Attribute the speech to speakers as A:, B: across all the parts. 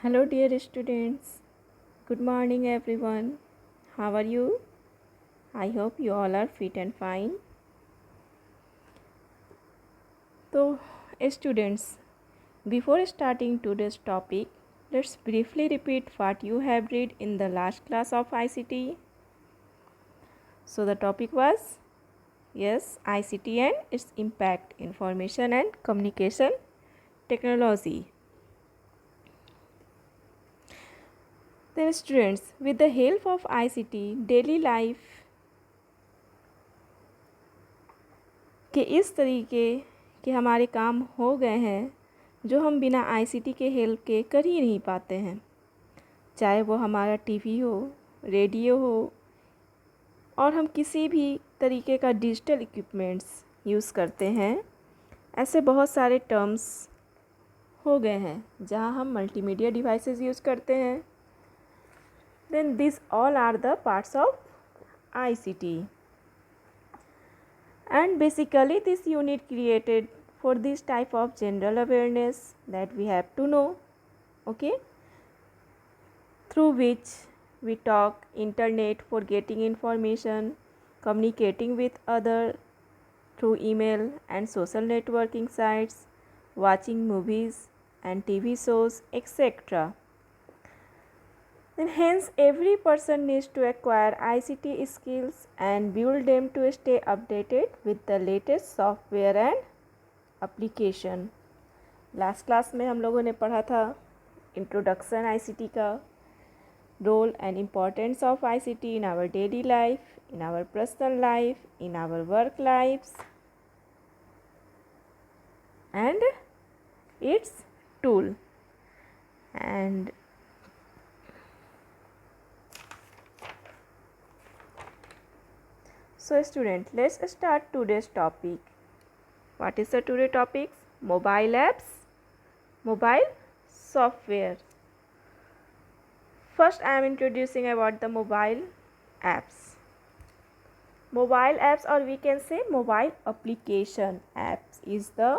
A: Hello, dear students. Good morning, everyone. How are you? I hope you all are fit and fine. So, students, before starting today's topic, let's briefly repeat what you have read in the last class of ICT. So, the topic was ICT and its impact, information and communication technology. Then, students, with the help of ICT, daily life कि इस तरीके के हमारे काम हो गए हैं जो हम बिना आईसीटी के हेल्प के कर ही नहीं पाते हैं, चाहे वो हमारा टीवी हो, रेडियो हो और हम किसी भी तरीके का डिजिटल इक्विपमेंट्स यूज़ करते हैं। ऐसे बहुत सारे टर्म्स हो गए हैं जहां हम मल्टीमीडिया डिवाइसेस यूज़ करते हैं। Then this all are the parts of ICT. And basically this unit created for this type of general awareness that we have to know, okay, through which we talk internet for getting information, communicating with other through email and social networking sites, watching movies and TV shows, etc. Then hence every person needs to acquire ICT skills and build them to stay updated with the latest software and application. Last class में हम लोगों ने पढ़ा था introduction ICT का, role and importance of ICT in our daily life, in our personal life, in our work lifes and its tool. And so student, let's start today's topic. What is the today topic? Mobile apps, mobile software. First I am introducing about the mobile apps. Mobile apps, or we can say mobile application apps, is the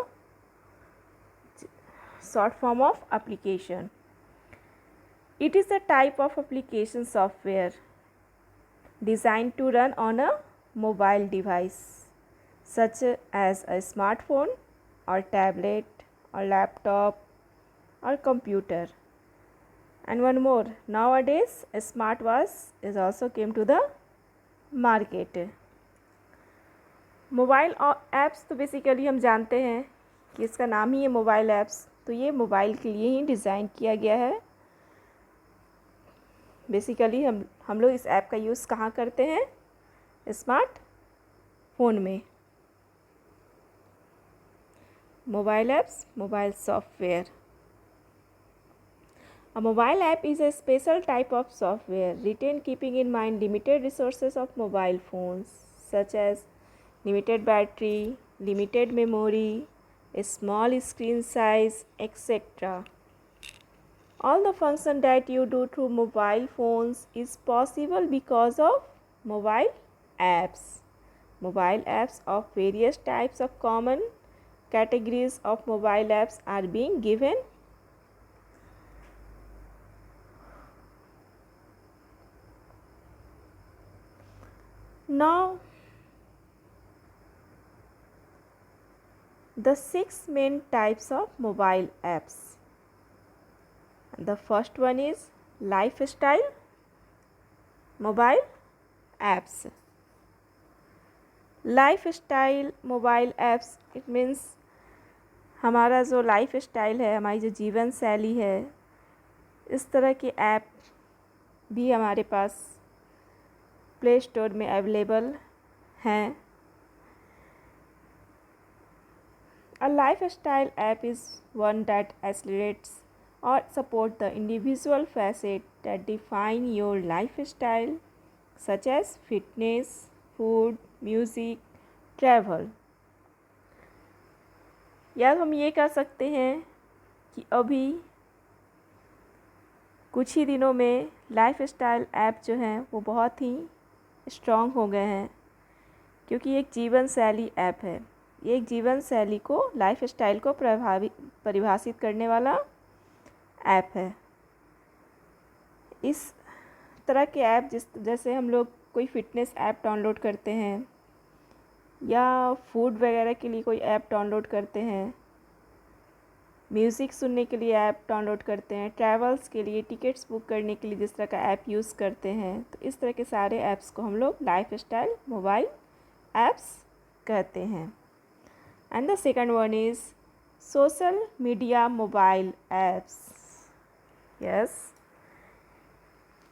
A: short form of application. It is a type of application software designed to run on a mobile device such as a smartphone or tablet or laptop or computer. And one more, nowadays a smartwatch is also came to the market. Mobile apps तो basically हम जानते हैं कि इसका नाम ही है mobile apps, तो ये मोबाइल के लिए ही डिज़ाइन किया गया है. बेसिकली हम लोग इस ऐप का यूज़ कहाँ करते हैं? स्मार्ट फ़ोन में. Mobile apps, mobile software. A mobile app is a special type of software written keeping in mind limited resources of mobile phones, such as limited battery, limited memory, a small screen size, etc. All the function that you do through mobile phones is possible because of mobile apps. Mobile apps of various types of common categories of mobile apps are being given. Now, the 6 main types of mobile apps. The first one is lifestyle mobile apps. Lifestyle mobile apps, it means हमारा जो life style है, हमारी जो जीवन शैली है, इस तरह के ऐप भी हमारे पास प्ले स्टोर में अवेलेबल हैं. A lifestyle app is one that accelerates or support the individual facet that define your lifestyle, such as fitness, food, music, travel. या हम ये कह सकते हैं कि अभी कुछ ही दिनों में लाइफस्टाइल ऐप जो हैं वो बहुत ही स्ट्रॉन्ग हो गए हैं, क्योंकि एक जीवन शैली ऐप है. ये एक जीवन शैली को, लाइफस्टाइल को परिभाषित करने वाला ऐप है. इस तरह के ऐप जैसे हम लोग कोई फ़िटनेस ऐप डाउनलोड करते हैं या फूड वगैरह के लिए कोई ऐप डाउनलोड करते हैं, म्यूज़िक सुनने के लिए ऐप डाउनलोड करते हैं, ट्रैवल्स के लिए, टिकट्स बुक करने के लिए जिस तरह का ऐप यूज़ करते हैं, तो इस तरह के सारे ऐप्स को हम लोग लाइफस्टाइल मोबाइल ऐप्स कहते हैं. And the second one is social media mobile apps. Yes,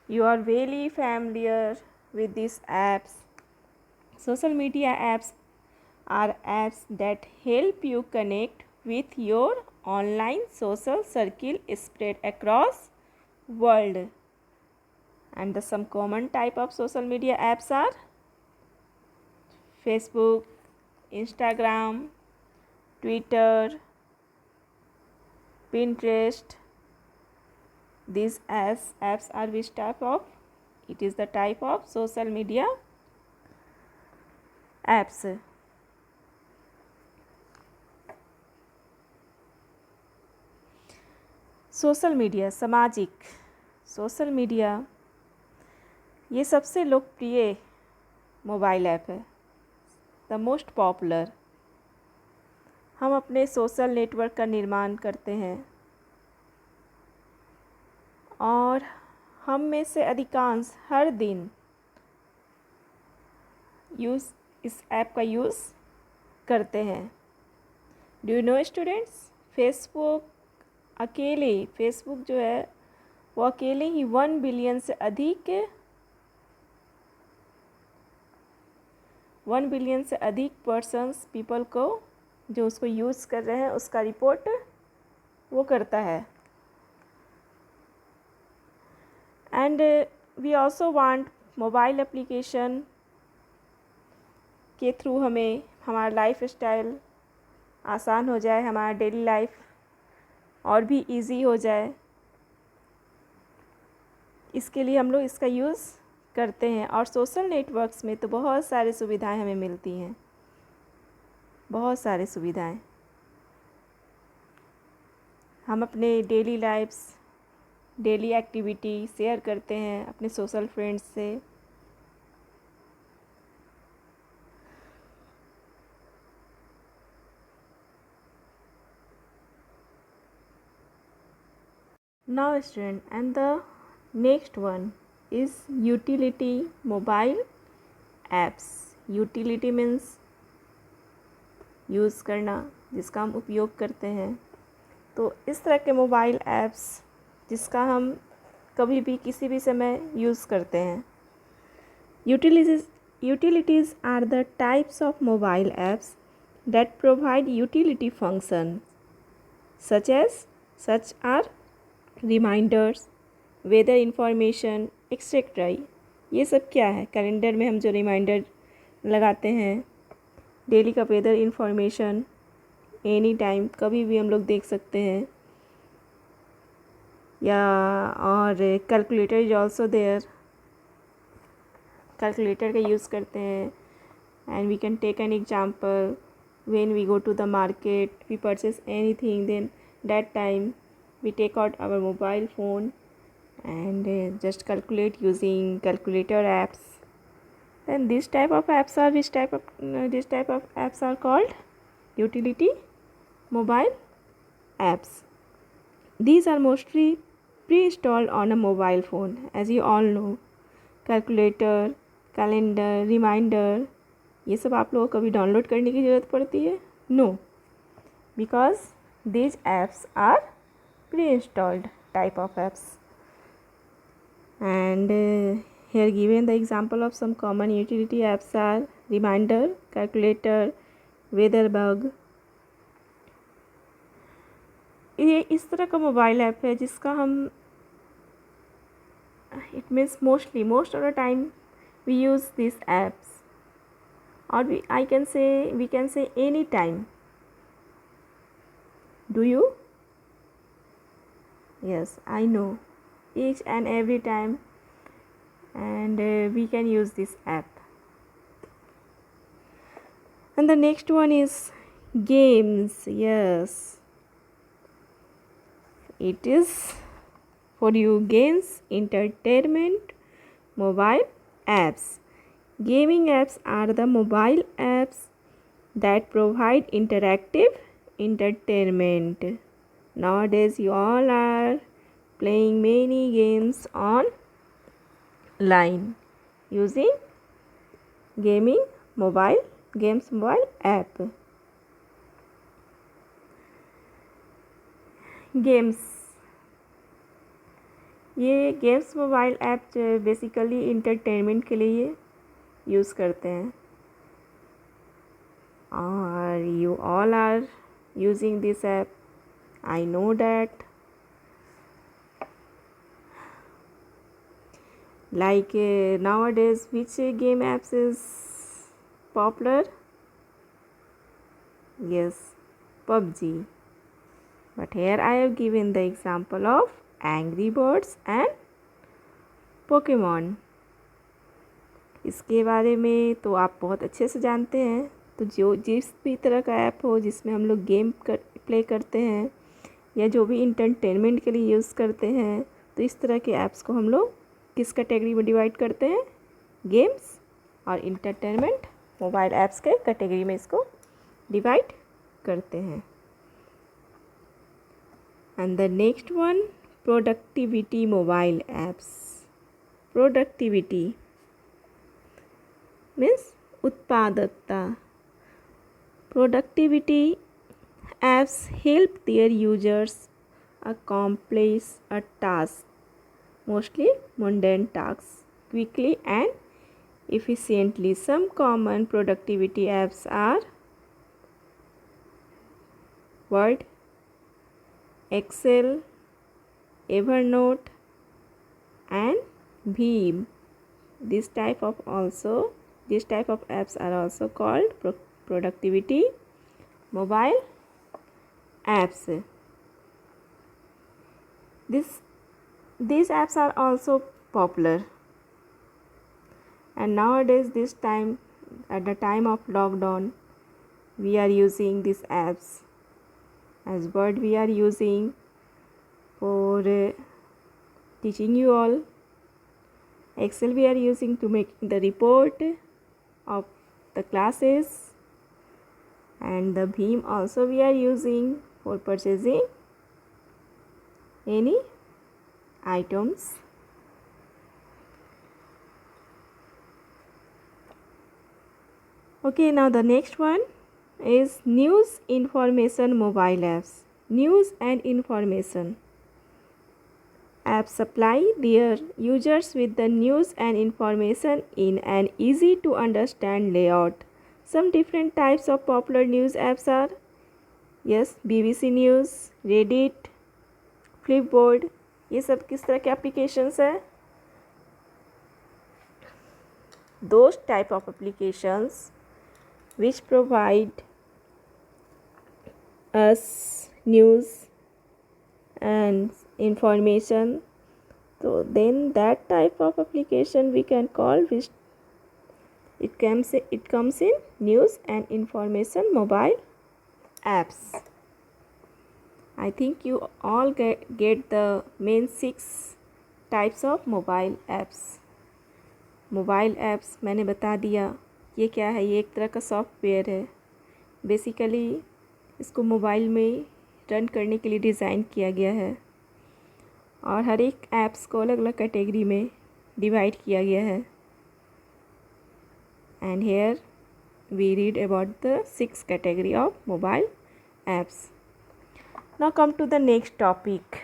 A: you are really familiar with these apps. Social media apps are apps that help you connect with your online social circle spread across world. And some common type of social media apps are Facebook, Instagram, Twitter, Pinterest. These apps are which type of? It is the type of social media apps. Social media, सामाजिक social media ये सबसे लोकप्रिय mobile app है, the most popular. हम अपने social network का निर्माण करते हैं और हम में से अधिकांश हर दिन इस ऐप का यूज़ करते हैं. Do you know students, Facebook जो है वो अकेले ही 1 बिलियन से अधिक पर्सन्स पीपल को जो उसको यूज़ कर रहे हैं उसका रिपोर्ट वो करता है. And we also want mobile application के थ्रू हमें हमारा लाइफ स्टाइल आसान हो जाए, हमारा डेली लाइफ और भी इजी हो जाए. इसके लिए हम लोग इसका यूज़ करते हैं. और सोशल नेटवर्क्स में तो बहुत सारी सुविधाएं हमें मिलती हैं, बहुत सारी सुविधाएं. हम अपने daily lifes, daily activity share करते हैं अपने सोशल फ्रेंड्स से. Now student, and the next one is utility mobile apps. Utility means use करना, जिसका हम उपयोग करते हैं. तो इस तरह के मोबाइल ऐप्स जिसका हम कभी भी किसी भी समय यूज़ करते हैं. Utilities are the types of mobile apps that provide utility functions such are reminders, weather information, etc. ये सब क्या है? कैलेंडर में हम जो रिमाइंडर लगाते हैं, डेली का वेदर इंफॉर्मेशन एनी टाइम कभी भी हम लोग देख सकते हैं. या और calculator is also there, calculator का यूज़ करते हैं. And we can take an example, when we go to the market, we purchase anything, then that time we take out our mobile phone and just calculate using calculator apps. Then this type of apps are called utility mobile apps. These are mostly pre-installed on a mobile phone, as you all know. Calculator, calendar, reminder, ये सब आप लोगों को कभी download करने की ज़रूरत पड़ती है? No, because these apps are pre-installed type of apps. And here given the example of some common utility apps are reminder, calculator, weather bug. ये इस तरह का मोबाइल ऐप है जिसका हम it means most of the time we use these apps, or we can say any time. Do you? Yes, I know, each and every time, and we can use this app. And the next one is games. Yes, it is For you, games, entertainment, mobile apps. Gaming apps are the mobile apps that provide interactive entertainment. Nowadays, you all are playing many games online using gaming mobile games mobile app. Games, ये games mobile app basically entertainment के लिए use करते हैं और you all are using this app. I know that. Like nowadays, which game apps is popular? Yes, PUBG. But here I have given the example of Angry Birds and Pokemon. इसके बारे में तो आप बहुत अच्छे से जानते हैं. तो जो जिस भी तरह का ऐप हो जिसमें हम लोग गेम प्ले करते हैं या जो भी इंटरटेनमेंट के लिए यूज़ करते हैं, तो इस तरह के ऐप्स को हम लोग किस कैटेगरी में डिवाइड करते हैं? गेम्स और इंटरटेनमेंट मोबाइल ऐप्स के कैटेगरी में इसको डिवाइड करते हैं. And the next one, productivity mobile apps. Productivity means उत्पादकता. Productivity apps help their users accomplish a task, mostly mundane tasks, quickly and efficiently. Some common productivity apps are Word, Excel, Evernote and Veeam. This type of apps are also called productivity mobile apps. These apps are also popular, and nowadays at the time of lockdown, we are using these apps. As Word we are using for teaching you all. Excel we are using to make the report of the classes, and the Veeam also we are using for purchasing any items. Okay, now the next one is news information mobile apps. News and information apps supply their users with the news and information in an easy to understand layout. Some different types of popular news apps are, yes, BBC News, Reddit, Flipboard. ये सब किस तरह के applications है? Those type of applications which provide us news and information. So then that type of application we can call, which it comes in news and information mobile apps. I think you all get the main 6 types of mobile apps. Mobile apps मैंने बता दिया. ये क्या है? ये एक तरह का सॉफ्टवेयर है. बेसिकली इसको मोबाइल में रन करने के लिए डिज़ाइन किया गया है और हर एक ऐप्स को अलग अलग कैटेगरी में डिवाइड किया गया है. And here we read about the 6 category of mobile apps. Now come to the next topic.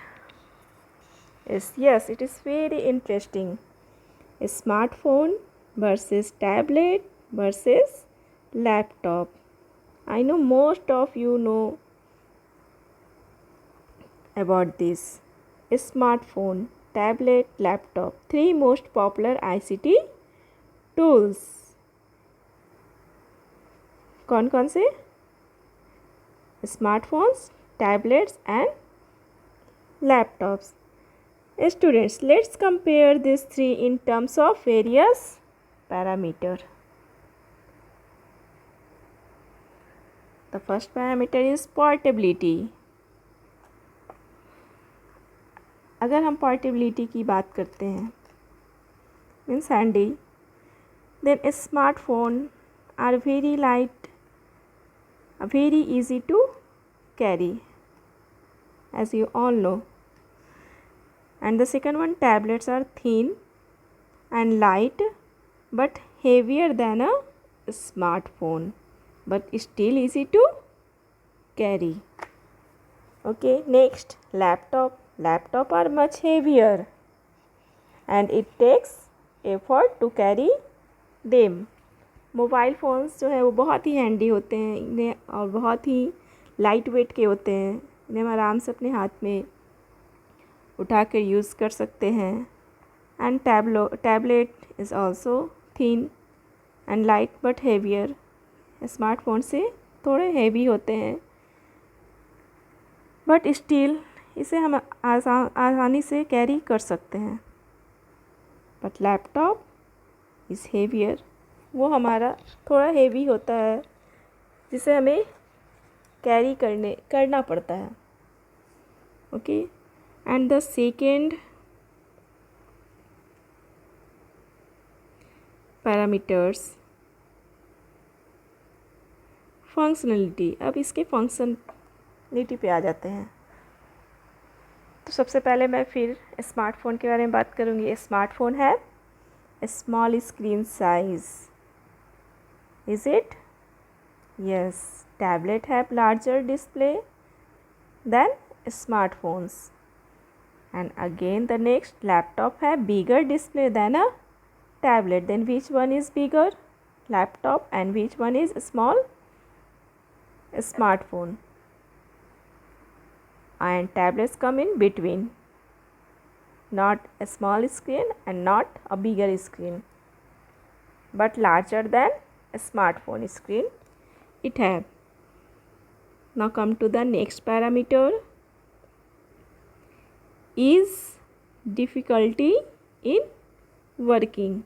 A: Yes, it is very interesting. A smartphone versus tablet versus laptop. I know most of you know about this. A smartphone, tablet, laptop, 3 most popular ICT tools. कौन कौन से? Smartphones, tablets and laptops. Students, let's compare these 3 in terms of various parameters. The first parameter is portability. अगर हम portability की बात करते हैं means handy, then smartphone are very light, very easy to carry, as you all know. And the second one, tablets are thin and light but heavier than a smartphone, but still easy to carry. Okay, next, laptop are much heavier and it takes effort to carry them. Mobile phones जो है वो बहुत ही handy होते हैं इन्हें, और बहुत ही light weight के होते हैं, इन्हें हम आराम से अपने हाथ में उठा कर यूज़ कर सकते हैं. And tablet is also thin and light but heavier, smartphone से थोड़े हेवी होते हैं बट स्टिल इसे हम आसानी से कैरी कर सकते हैं. बट लैपटॉप इज़ हेवियर, वो हमारा थोड़ा हेवी होता है जिसे हमें कैरी करना पड़ता है. Okay, and the second parameters functionality. अब इसके फंक्शनलिटी पे आ जाते हैं. तो सबसे पहले मैं फिर स्मार्टफ़ोन के बारे में बात करूँगी. स्मार्टफ़ोन है small screen size. Is it? Yes. Tablet have larger display than smartphones. And again the next, laptop have bigger display than a tablet. Then which one is bigger? Laptop. And which one is small? Smartphone. And tablets come in between. Not a small screen and not a bigger screen, but larger than a smartphone screen it have. Now come to the next parameter, is difficulty in working.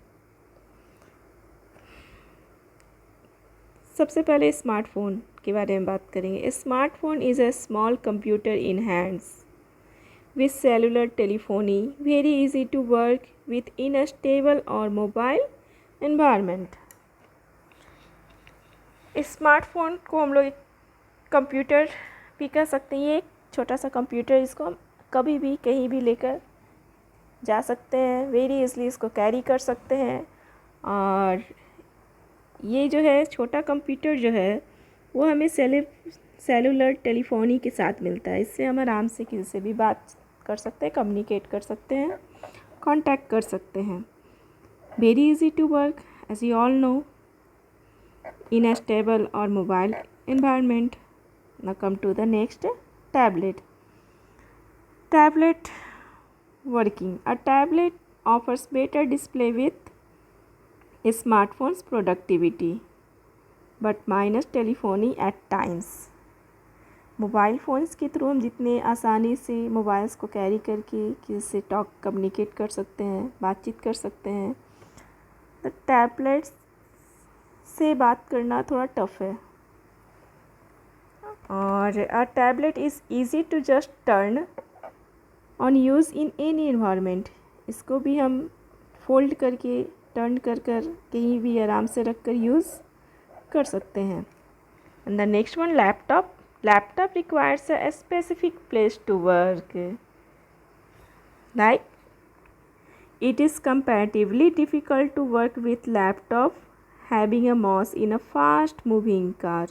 A: सबसे पहले smartphone के बारे में बात करेंगे. Smartphone is a small computer in hands with cellular telephony, very easy to work with in a stable or mobile environment. Smartphone को हम लोग कंप्यूटर भी कह सकते हैं. ये एक छोटा सा कंप्यूटर, इसको हम कभी भी कहीं भी लेकर जा सकते हैं, वेरी इजली इसको कैरी कर सकते हैं. और ये जो है छोटा कंप्यूटर जो है वो हमें सेलुलर टेलीफोनी के साथ मिलता है. इससे हम आराम से किसी से भी बात कर सकते हैं, कम्युनिकेट कर सकते हैं, कांटेक्ट कर सकते हैं. Very easy to work as you all know in a stable or mobile environment. Now come to the next, tablet. Tablet working. A tablet offers better display with smartphone's productivity but minus telephony at times. Mobile phones के through हम जितने आसानी से mobiles को carry करके किसी से communicate कर सकते हैं, बातचीत कर सकते हैं, तो टैबलेट्स से बात करना थोड़ा टफ है. और a tablet is easy to just turn on use in any environment. इसको भी हम फोल्ड करके टर्न कर कहीं भी आराम से रख कर यूज़ कर सकते हैं. And the next one, laptop requires a specific place to work. Like it is comparatively difficult to work with laptop having a mouse in a fast moving car.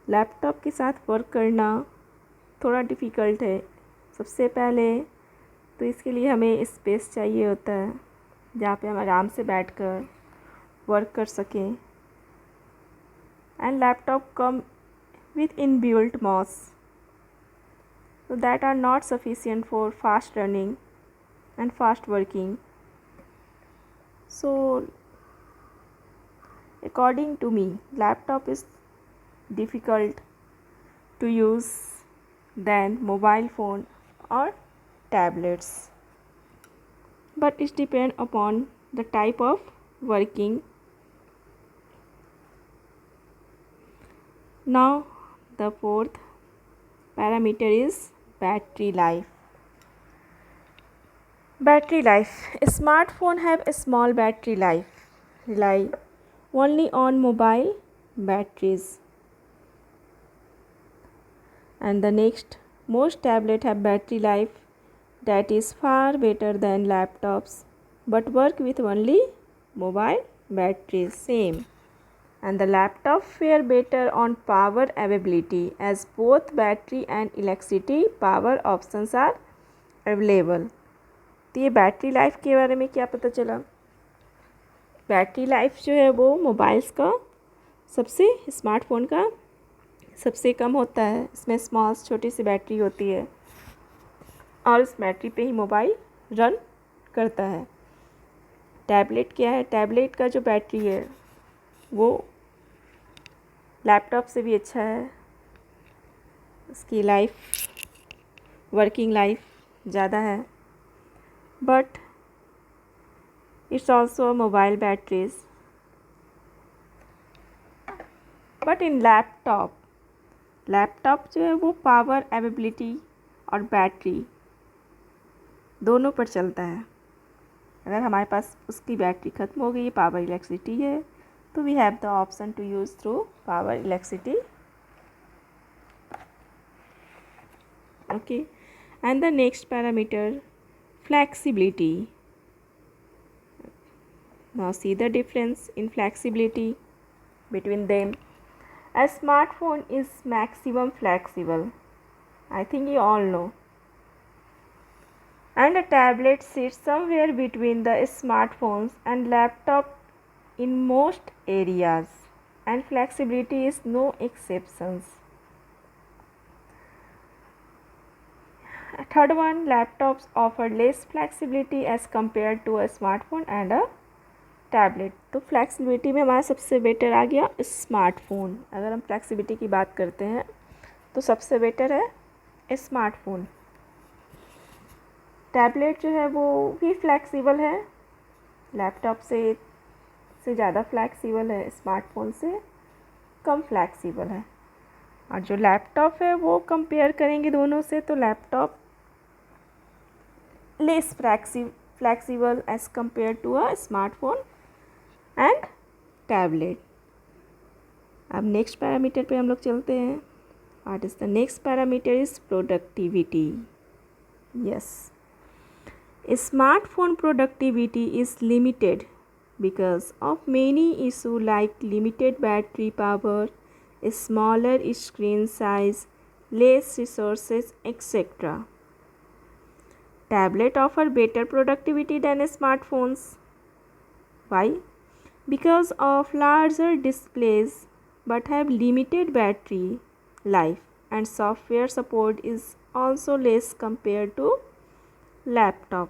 A: Laptop के साथ वर्क करना थोड़ा difficult है. सबसे पहले तो इसके लिए हमें स्पेस चाहिए होता है जहाँ पे हम आराम से बैठकर वर्क कर सकें. And laptop come with inbuilt mouse, so that are not sufficient for fast running and fast working. So according to me, laptop is difficult to use than mobile phone or tablets, but it depends upon the type of working. Now the fourth parameter is battery life. Battery life. A smartphone have a small battery life. Rely only on mobile batteries. And the next, most tablet have battery life that is far better than laptops but work with only mobile batteries. Same. And the laptop fare better on power availability as both battery and electricity power options are available. तो ये battery life के बारे में क्या पता चला। Battery life जो है वो मोबाइल्स का सबसे स्मार्टफोन का सबसे कम होता है। इसमें स्मॉल छोटी सी बैटरी होती है और उस बैटरी पे ही मोबाइल रन करता है। टैबलेट क्या है, टैबलेट का जो बैटरी है वो लैपटॉप से भी अच्छा है। उसकी लाइफ वर्किंग लाइफ ज़्यादा है but it's also mobile batteries. But in laptop जो है वो पावर अवेलेबिलिटी और बैटरी दोनों पर चलता है। अगर हमारे पास उसकी बैटरी ख़त्म हो गई, पावर इलेक्ट्रिसिटी है, तो we have the option to use through power electricity. Okay, and the next parameter flexibility. Now see the difference in flexibility between them. A smartphone is maximum flexible. I think you all know. And a tablet sits somewhere between the smartphones and laptop in most areas. And flexibility is no exceptions. Third one, laptops offer less flexibility as compared to a smartphone and a tablet. तो flexibility में हमारा सबसे better आ गया smartphone. अगर हम flexibility की बात करते हैं तो सबसे बेटर है स्मार्टफोन। टैबलेट जो है वो भी फ्लेक्सिबल है, लैपटॉप से ज़्यादा फ्लेक्सिबल है, स्मार्टफोन से कम फ्लेक्सिबल है। और जो लैपटॉप है वो कंपेयर करेंगे दोनों से तो laptop less flexible as compared to a smartphone and tablet. अब नेक्स्ट पैरामीटर पे हम लोग चलते हैं। What is the next parameter is productivity. Yes, smartphone productivity is limited because of many issues like limited battery power, smaller screen size, less resources, etc. Tablet offer better productivity than smartphones. Why? Because of larger displays but have limited battery life and software support is also less compared to laptop.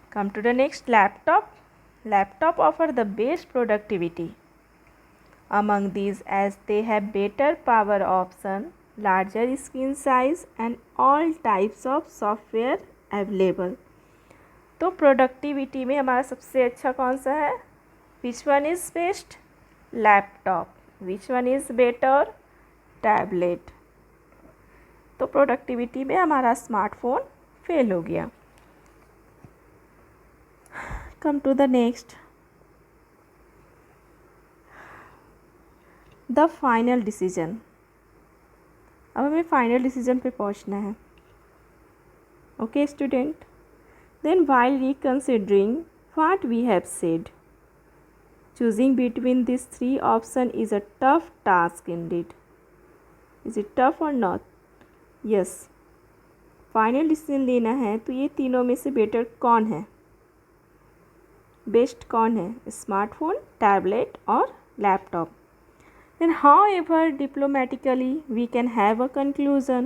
A: Come to the next, laptop. Laptop offer the best productivity among these as they have better power option, larger screen size and all types of software available. तो productivity में हमारा सबसे अच्छा कौन सा है? Which one is best? Laptop. Which one is better? Tablet. तो productivity में हमारा स्मार्टफोन फेल हो गया। Come to the next, the final decision. अब हमें फाइनल डिसीजन पे पहुंचना है। Okay student, then while reconsidering what we have said, choosing between these three options is a tough task indeed. Is it tough or not? Yes. Final decision लेना है तो ये तीनों में से बेटर कौन है, बेस्ट कौन है? स्मार्टफोन, टैबलेट और laptop. Then however diplomatically we can have a conclusion.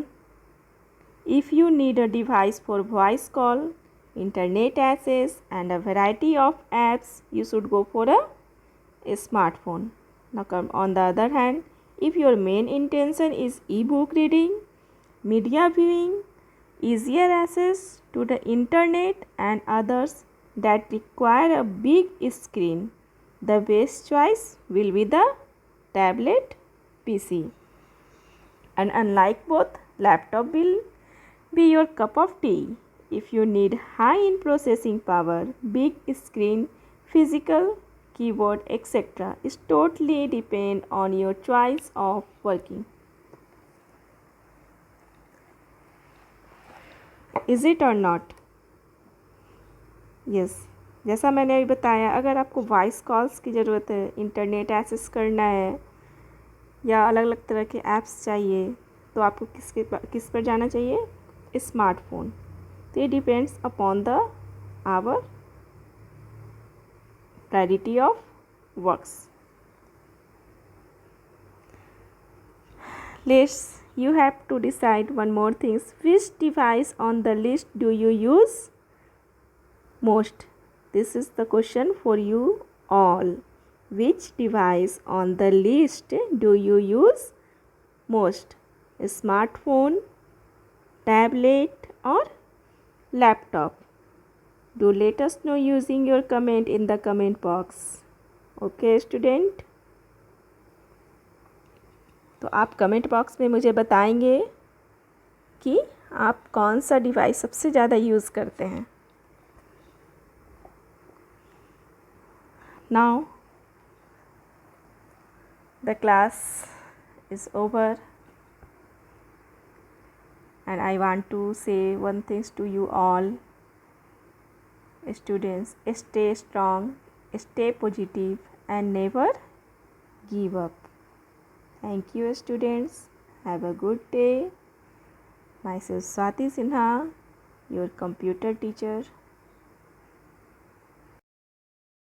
A: If you need a device for voice call, internet access and a variety of apps, you should go for a smartphone. Now on the other hand, if your main intention is e-book reading, media viewing, easier access to the internet and others that require a big screen, the best choice will be the tablet PC. And unlike both, laptop will be your cup of tea if you need high in processing power, big screen, physical keyboard, etc. It totally depend on your choice of working. Is it or not? Yes. जैसा मैंने अभी बताया, अगर आपको voice calls की ज़रूरत है, internet access करना है या अलग अलग तरह के ऐप्स चाहिए, तो आपको किस पर जाना चाहिए? स्मार्टफोन. तो ये depends upon the our priority of works. You have to decide one more things. Which device on the list do you use most? This is the question for you all. Which device on the list do you use most? Smartphone, tablet or laptop? Do let us know using your comment in the comment box. Okay student? तो आप comment box में मुझे बताएंगे कि आप कौन सा device सबसे ज़्यादा यूज़ करते हैं. Now the class is over and I want to say one thing to you all students. Stay strong, stay positive and never give up. Thank you students. Have a good day. Myself Swati Sinha, your computer teacher.